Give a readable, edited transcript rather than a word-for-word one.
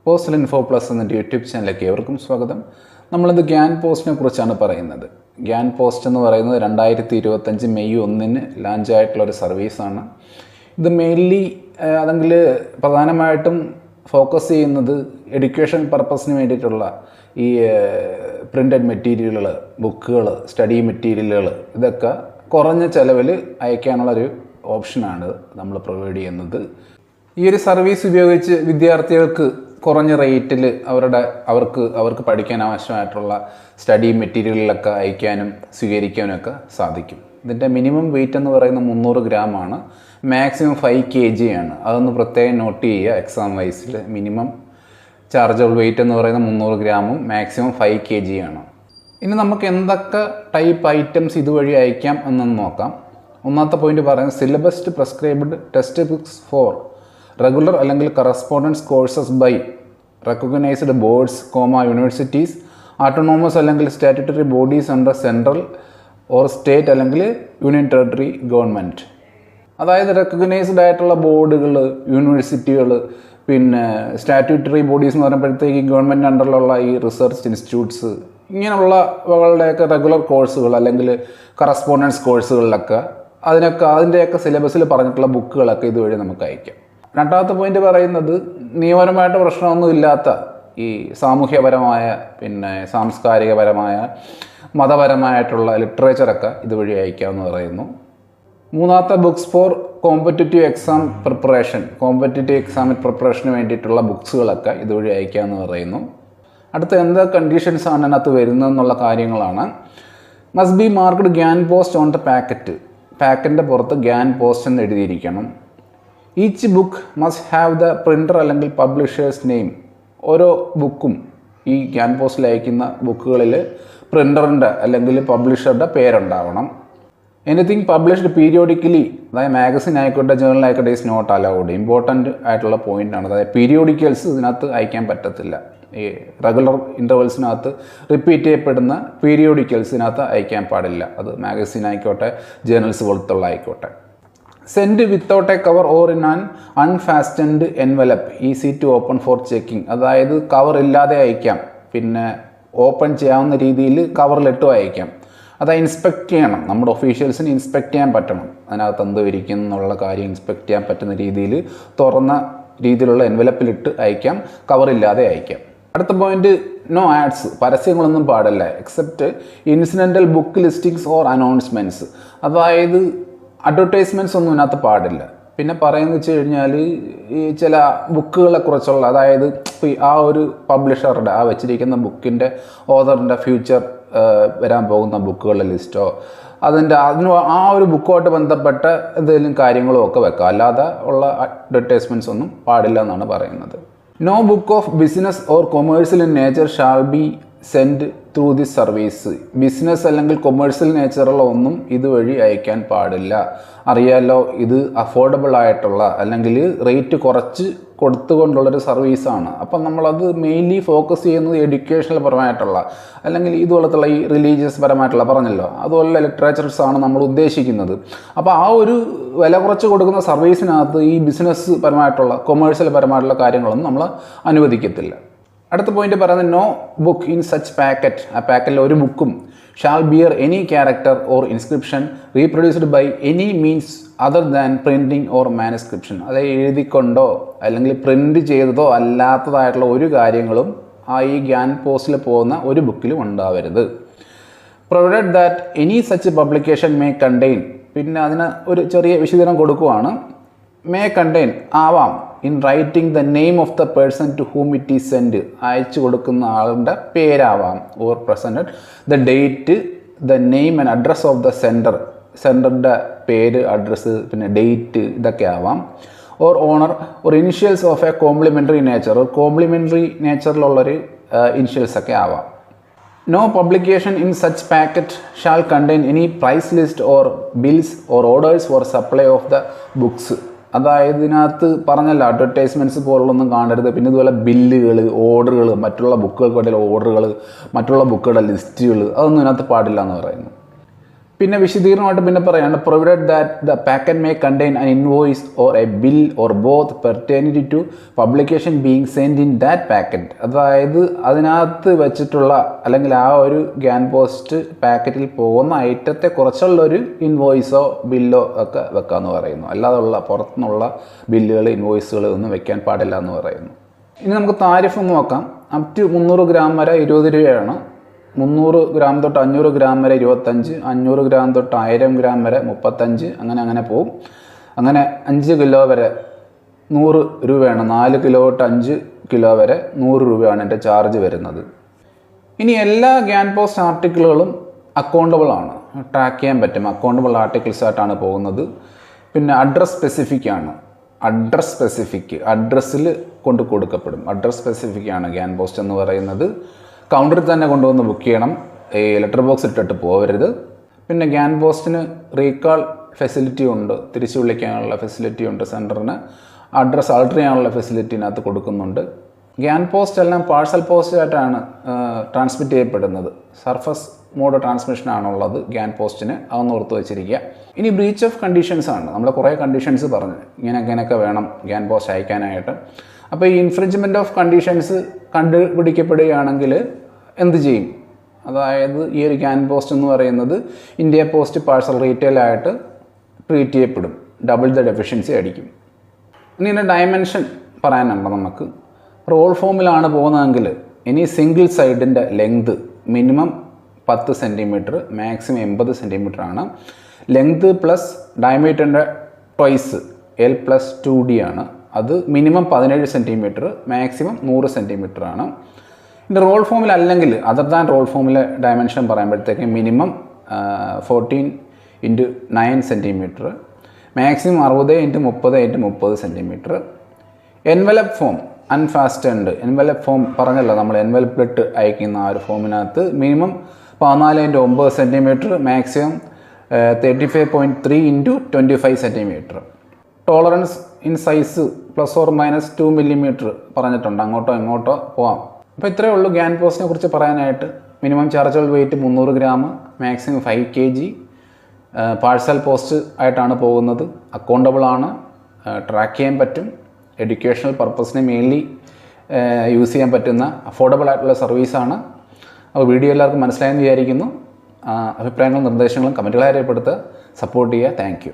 Postal info plus എന്ന YouTube ചാനലിലേക്ക് ഏവർക്കും സ്വാഗതം. നമ്മളിത് ഗ്യാൻ പോസ്റ്റിനെ കുറിച്ചാണ് പറയുന്നത്. ഗ്യാൻ പോസ്റ്റ് എന്ന് പറയുന്നത് 2025 മെയ് 1 ലോഞ്ചായിട്ടുള്ളൊരു സർവീസാണ്. ഇത് മെയിൻലി അതെങ്കിൽ പ്രധാനമായിട്ടും ഫോക്കസ് ചെയ്യുന്നത് എഡ്യൂക്കേഷൻ പർപ്പസിന് വേണ്ടിയിട്ടുള്ള ഈ പ്രിൻ്റഡ് മെറ്റീരിയലുകൾ, ബുക്കുകൾ, സ്റ്റഡി മെറ്റീരിയലുകൾ ഇതൊക്കെ കുറഞ്ഞ ചിലവിൽ അയക്കാനുള്ളൊരു ഓപ്ഷനാണ് നമ്മൾ പ്രൊവൈഡ് ചെയ്യുന്നത്. ഈ ഒരു സർവീസ് ഉപയോഗിച്ച് വിദ്യാർത്ഥികൾക്ക് കുറഞ്ഞ റേറ്റിൽ അവർക്ക് പഠിക്കാൻ ആവശ്യമായിട്ടുള്ള സ്റ്റഡി മെറ്റീരിയലുകളൊക്കെ അയക്കാനും സ്വീകരിക്കാനും ഒക്കെ സാധിക്കും. ഇതിൻ്റെ മിനിമം വെയിറ്റ് എന്ന് പറയുന്നത് 300 ഗ്രാമാണ്, മാക്സിമം 5 kg ആണ്. അതൊന്ന് പ്രത്യേകം നോട്ട് ചെയ്യുക. എക്സാം വൈസിൽ മിനിമം ചാർജബിൾ വെയിറ്റ് എന്ന് പറയുന്നത് 300 ഗ്രാമും മാക്സിമം 5 kg ആണ്. ഇനി നമുക്ക് എന്തൊക്കെ ടൈപ്പ് ഐറ്റംസ് ഇതുവഴി അയക്കാം എന്നൊന്ന് നോക്കാം. ഒന്നാമത്തെ പോയിന്റ് പറയുന്നത് syllabus prescribed text books for regular അല്ലെങ്കിൽ correspondence courses by recognised boards, universities, autonomous അല്ലെങ്കിൽ statutory bodies under central or state അല്ലെങ്കിൽ യൂണിയൻ ടെറിട്ടറി ഗവൺമെൻറ്. അതായത് റെക്കഗ്നൈസ്ഡ് ആയിട്ടുള്ള ബോർഡുകൾ, യൂണിവേഴ്സിറ്റികൾ, പിന്നെ സ്റ്റാറ്റ്യൂട്ടറി ബോഡീസ് എന്ന് പറയുമ്പോഴത്തേക്ക് ഗവൺമെൻറ് അണ്ടറിലുള്ള ഈ റിസർച്ച് ഇൻസ്റ്റിറ്റ്യൂട്ട്സ്, ഇങ്ങനെയുള്ളവകളുടെയൊക്കെ റെഗുലർ കോഴ്സുകൾ അല്ലെങ്കിൽ കറസ്പോണ്ടൻസ് കോഴ്സുകളിലൊക്കെ അതിൻ്റെയൊക്കെ സിലബസിൽ പറഞ്ഞിട്ടുള്ള ബുക്കുകളൊക്കെ ഇതുവഴി നമുക്ക് അയക്കാം. രണ്ടാമത്തെ പോയിന്റ് പറയുന്നത് നിയമപരമായിട്ട് പ്രശ്നമൊന്നും ഇല്ലാത്ത ഈ സാമൂഹ്യപരമായ, പിന്നെ സാംസ്കാരികപരമായ, മതപരമായിട്ടുള്ള ലിറ്ററേച്ചറൊക്കെ ഇതുവഴി അയക്കാമെന്ന് പറയുന്നു. മൂന്നാമത്തെ ബുക്സ് ഫോർ കോമ്പറ്റിറ്റീവ് എക്സാമിന് പ്രിപ്പറേഷന് വേണ്ടിയിട്ടുള്ള ബുക്സുകളൊക്കെ ഇതുവഴി അയക്കാമെന്ന് പറയുന്നു. അടുത്ത എന്ത് കണ്ടീഷൻസ് ആണ് അതിനകത്ത് വരുന്നതെന്നുള്ള കാര്യങ്ങളാണ്. Must be marked Gyan post on the packet. പാക്കറ്റിൻ്റെ പുറത്ത് ഗ്യാൻ പോസ്റ്റ് എന്ന് എഴുതിയിരിക്കണം. Each book must have the printer അല്ലെങ്കിൽ പബ്ലിഷേഴ്സ് നെയിം. ഓരോ ബുക്കും ഈ ഗ്യാൻ പോസ്റ്റിൽ അയക്കുന്ന ബുക്കുകളിൽ പ്രിൻ്ററിൻ്റെ അല്ലെങ്കിൽ പബ്ലിഷറുടെ പേരുണ്ടാവണം. എനിത്തിങ് പബ്ലിഷ്ഡ് പീരിയോഡിക്കലി, അതായത് മാഗസിൻ ആയിക്കോട്ടെ ജേർണൽ ആയിക്കോട്ടെ, ഈസ് നോട്ട് അലൗഡ്. ഇമ്പോർട്ടൻ്റ് ആയിട്ടുള്ള പോയിൻ്റാണ്. അതായത് പീരിയോഡിക്കൽസ് ഇതിനകത്ത് അയക്കാൻ പറ്റത്തില്ല. ഈ റെഗുലർ ഇൻ്റർവെൽസിനകത്ത് റിപ്പീറ്റ് ചെയ്യപ്പെടുന്ന പീരിയോഡിക്കൽസിനകത്ത് അയക്കാൻ പാടില്ല. അത് മാഗസിൻ ആയിക്കോട്ടെ, ജേർണൽസ് പോലത്തുള്ള ആയിക്കോട്ടെ. Send without a cover or in an unfastened envelope, easy to open for checking. അതായത് കവർ ഇല്ലാതെ അയക്കാം, പിന്നെ ഓപ്പൺ ചെയ്യാവുന്ന രീതിയിൽ കവറിലിട്ടും അയക്കാം. അത് ഇൻസ്പെക്ട് ചെയ്യണം. നമ്മുടെ ഒഫീഷ്യൽസിന് ഇൻസ്പെക്ട് ചെയ്യാൻ പറ്റണം. അതിനകത്ത് എന്ത് ഇരിക്കുന്നു എന്നുള്ള കാര്യം ഇൻസ്പെക്ട് ചെയ്യാൻ പറ്റുന്ന രീതിയിൽ തുറന്ന രീതിയിലുള്ള എൻവലപ്പിലിട്ട് അയക്കാം, കവറില്ലാതെ അയക്കാം. അടുത്ത പോയിന്റ്, നോ ആഡ്സ്. പരസ്യങ്ങളൊന്നും പാടില്ല. Except incidental book listings or announcements. അതായത് അഡ്വർടൈസ്മെൻറ്റ്സ് ഒന്നും ഇതിനകത്ത് പാടില്ല. പിന്നെ പറയുന്നത് വെച്ച് കഴിഞ്ഞാൽ ഈ ചില ബുക്കുകളെ കുറിച്ചുള്ള, അതായത് ആ ഒരു പബ്ലിഷറുടെ ആ വെച്ചിരിക്കുന്ന ബുക്കിൻ്റെ ഓതറിൻ്റെ ഫ്യൂച്ചർ വരാൻ പോകുന്ന ബുക്കുകളുടെ ലിസ്റ്റോ ആ ഒരു ബുക്കുമായിട്ട് ബന്ധപ്പെട്ട എന്തെങ്കിലും കാര്യങ്ങളോ ഒക്കെ വെക്കാം. അല്ലാതെ ഉള്ള അഡ്വർടൈസ്മെൻറ്റ്സ് ഒന്നും പാടില്ല എന്നാണ് പറയുന്നത്. No book of business or commercial in nature shall be send through this service. Business അല്ലെങ്കിൽ കൊമേഴ്സ്യൽ നേച്ചറുള്ള ഒന്നും ഇതുവഴി അയക്കാൻ പാടില്ല. അറിയാലോ, ഇത് അഫോർഡബിൾ ആയിട്ടുള്ള അല്ലെങ്കിൽ റേറ്റ് കുറച്ച് കൊടുത്തുകൊണ്ടുള്ളൊരു സർവീസാണ്. അപ്പം നമ്മളത് മെയിൻലി ഫോക്കസ് ചെയ്യുന്നത് എഡ്യൂക്കേഷണൽ പരമായിട്ടുള്ള അല്ലെങ്കിൽ ഇതുപോലത്തുള്ള ഈ റിലീജിയസ് പരമായിട്ടുള്ള, പറഞ്ഞല്ലോ, അതുപോലുള്ള ലിറ്ററേച്ചർസാണ് നമ്മൾ ഉദ്ദേശിക്കുന്നത്. അപ്പോൾ ആ ഒരു വില കുറച്ച് കൊടുക്കുന്ന സർവീസിനകത്ത് ഈ ബിസിനസ് പരമായിട്ടുള്ള, കൊമേഴ്സ്യൽ പരമായിട്ടുള്ള കാര്യങ്ങളൊന്നും നമ്മൾ അനുവദിക്കത്തില്ല. അടുത്ത പോയിന്റ് പറയുന്നത് no book in such packet. ആ പാക്കറ്റിൽ ഒരു ബുക്കും shall bear any character or inscription reproduced by any means other than printing or manuscription. അതായത് എഴുതിക്കൊണ്ടോ അല്ലെങ്കിൽ പ്രിൻ്റ് ചെയ്തതോ അല്ലാത്തതായിട്ടുള്ള ഒരു കാര്യങ്ങളും ഈ ഗ്യാൻ പോസ്റ്റിൽ പോകുന്ന ഒരു ബുക്കിലും ഉണ്ടാവരുത്. Provided that any such publication may contain. പിന്നെ അതിന് ഒരു ചെറിയ വിശദീകരണം കൊടുക്കുവാണ്. മേ കണ്ടെയ്ൻ ആവാം in writing the name of the person to whom it is send. അയച്ചു കൊടുക്കുന്ന ആളുടെ പേരാവാം. Or presented the date, the name and address of the സെൻഡറുടെ പേര്, അഡ്രസ്സ്, പിന്നെ ഡേറ്റ്, ഇതൊക്കെ ആവാം. Or owner or initials of a complimentary nature. Complimentary നേച്ചറിലുള്ളൊരു ഇനിഷ്യൽസ് ഒക്കെ ആവാം. No publication in such packet shall contain any price list or bills or orders for supply of the books. അതായത് ഇതിനകത്ത് പറഞ്ഞല്ലോ, advertisements പോലുള്ളൊന്നും കാണരുത്. പിന്നെ ഇതുപോലെ ബില്ലുകൾ, ഓർഡറുകൾ, മറ്റുള്ള ബുക്കുകൾക്ക് വേണ്ടിയുള്ള ഓർഡറുകൾ, മറ്റുള്ള ബുക്കുകളുടെ ലിസ്റ്റുകൾ, അതൊന്നും ഇതിനകത്ത് പാടില്ല എന്ന് പറയുന്നു. പിന്നെ വിശദീകരണമായിട്ട് പിന്നെ പറയാണ് provided that the packet may contain an invoice or a bill or both pertaining to publication being send in that packet. അതായത് അതിനകത്ത് വെച്ചിട്ടുള്ള അല്ലെങ്കിൽ ആ ഒരു ഗ്യാൻ പോസ്റ്റ് പാക്കറ്റിൽ പോകുന്ന ഐറ്റത്തെ കുറിച്ചുള്ളൊരു ഇൻവോയ്സോ ബില്ലോ ഒക്കെ വെക്കാമെന്ന് പറയുന്നു. അല്ലാതെയുള്ള പുറത്തുനിന്നുള്ള ബില്ലുകൾ ഇൻവോയ്സുകൾ ഒന്നും വെക്കാൻ പാടില്ല എന്ന് പറയുന്നു. ഇനി നമുക്ക് താരിഫ് ഒന്ന് നോക്കാം. അപ് ടു 300 ഗ്രാം വരെ 20 രൂപയാണ്. 300 ഗ്രാം തൊട്ട് 500 ഗ്രാം വരെ 25, 500 ഗ്രാം തൊട്ട് 1000 ഗ്രാം വരെ 35, അങ്ങനെ പോവും. അങ്ങനെ 5 കിലോ വരെ 100 രൂപയാണ്. 4 കിലോ തൊട്ട് 5 കിലോ വരെ 100 രൂപയാണ് എൻ്റെ ചാർജ് വരുന്നത്. ഇനി എല്ലാ ഗ്യാൻ പോസ്റ്റ് ആർട്ടിക്കിളുകളും അക്കൗണ്ടബിൾ ആണ്, ട്രാക്ക് ചെയ്യാൻ പറ്റും. അക്കൗണ്ടബിൾ ആർട്ടിക്കിൾസ് ആയിട്ടാണ് പോകുന്നത്. പിന്നെ അഡ്രസ് സ്പെസിഫിക് ആണ്. അഡ്രസ്സിൽ കൊണ്ട് കൊടുക്കപ്പെടും. അഡ്രസ് സ്പെസിഫിക് ആണ് ഗ്യാൻ പോസ്റ്റ് എന്ന് പറയുന്നത്. കൗണ്ടറിൽ തന്നെ കൊണ്ടുവന്ന് ബുക്ക് ചെയ്യണം. ഈ ലെറ്റർ ബോക്സ് ഇട്ടിട്ട് പോകരുത്. പിന്നെ ഗ്യാൻ പോസ്റ്റിന് റീകാൾ ഫെസിലിറ്റി ഉണ്ട്, തിരിച്ചു വിളിക്കാനുള്ള ഫെസിലിറ്റി ഉണ്ട്. സെൻറ്ററിന് അഡ്രസ്സ് ആൾട്ടർ ചെയ്യാനുള്ള ഫെസിലിറ്റിനകത്ത് കൊടുക്കുന്നുണ്ട്. ഗ്യാൻ പോസ്റ്റ് എല്ലാം പാഴ്സൽ പോസ്റ്റ് ആയിട്ടാണ് ട്രാൻസ്മിറ്റ് ചെയ്യപ്പെടുന്നത്. സർഫസ് മോഡ് ട്രാൻസ്മിഷനാണുള്ളത് ഗ്യാൻ പോസ്റ്റിന്. അതൊന്ന് ഓർത്ത് വെച്ചിരിക്കുക. ഇനി ബ്രീച്ച് ഓഫ് കണ്ടീഷൻസ് ആണ്. നമ്മൾ കുറേ കണ്ടീഷൻസ് പറഞ്ഞു, ഇങ്ങനെയൊക്കെ വേണം ഗ്യാൻ പോസ്റ്റ് അയക്കാനായിട്ട്. അപ്പോൾ ഈ ഇൻഫ്രിഞ്ച്മെൻറ്റ് ഓഫ് കണ്ടീഷൻസ് കണ്ടുപിടിക്കപ്പെടുകയാണെങ്കിൽ എന്ത് ചെയ്യും? അതായത് ഈ ഒരു ഗ്യാൻ പോസ്റ്റ് എന്ന് പറയുന്നത് ഇന്ത്യ പോസ്റ്റ് പാഴ്സൽ റീറ്റെയിലായിട്ട് ട്രീറ്റ് ചെയ്യപ്പെടും. ഡബിൾ ദ ഡെഫിഷ്യൻസി അടിക്കും. ഇനി ഇതിൻ്റെ ഡയമെൻഷൻ പറയാനുണ്ട് നമുക്ക്. റോൾ ഫോമിലാണ് പോകുന്നതെങ്കിൽ ഇനി സിംഗിൾ സൈഡിൻ്റെ length minimum 10 centimetre, maximum 80 centimetre ആണ്. ലെങ്ത് പ്ലസ് ഡയമീറ്ററിൻ്റെ ട്വൈസ് L+2D ആണ്. അത് മിനിമം 17 സെൻറ്റിമീറ്റർ, മാക്സിമം 100 സെൻറ്റിമീറ്റർ ആണ്. ഇനി റോൾ ഫോമിൽ അല്ലെങ്കിൽ അതർ ദാൻ റോൾ ഫോമിലെ ഡയമെൻഷൻ പറയുമ്പോഴത്തേക്ക് minimum 14x9 centimetre, maximum 60x30x30 centimetre. Envelope form unfastened envelope form പറഞ്ഞല്ലോ നമ്മൾ, എൻവലപ്പിലിട്ട് അയക്കുന്ന ആ ഒരു ഫോമിനകത്ത് minimum 14x9 centimetre, maximum 35.3x25 centimetre. Tolerance in size ±2 millimetre പറഞ്ഞിട്ടുണ്ട്, അങ്ങോട്ടോ ഇങ്ങോട്ടോ പോവാം. അപ്പോൾ ഇത്രയേ ഉള്ളൂ ഗ്യാൻ പോസ്റ്റിനെ കുറിച്ച് പറയാനായിട്ട്. Minimum chargeable weight 300 gram, maximum 5 kg. Parcel post ആയിട്ടാണ് പോകുന്നത്. അക്കൗണ്ടബിൾ ആണ്, ട്രാക്ക് ചെയ്യാൻ പറ്റും. എഡ്യൂക്കേഷണൽ പർപ്പസിന് മെയിൻലി യൂസ് ചെയ്യാൻ പറ്റുന്ന അഫോർഡബിൾ ആയിട്ടുള്ള സർവീസാണ്. അപ്പോൾ വീഡിയോ എല്ലാവർക്കും മനസ്സിലായെന്ന് വിചാരിക്കുന്നു. അഭിപ്രായങ്ങളും നിർദ്ദേശങ്ങളും കമൻറ്റുകളായി രേഖപ്പെടുത്തുക. സപ്പോർട്ട് ചെയ്യുക. Thank you.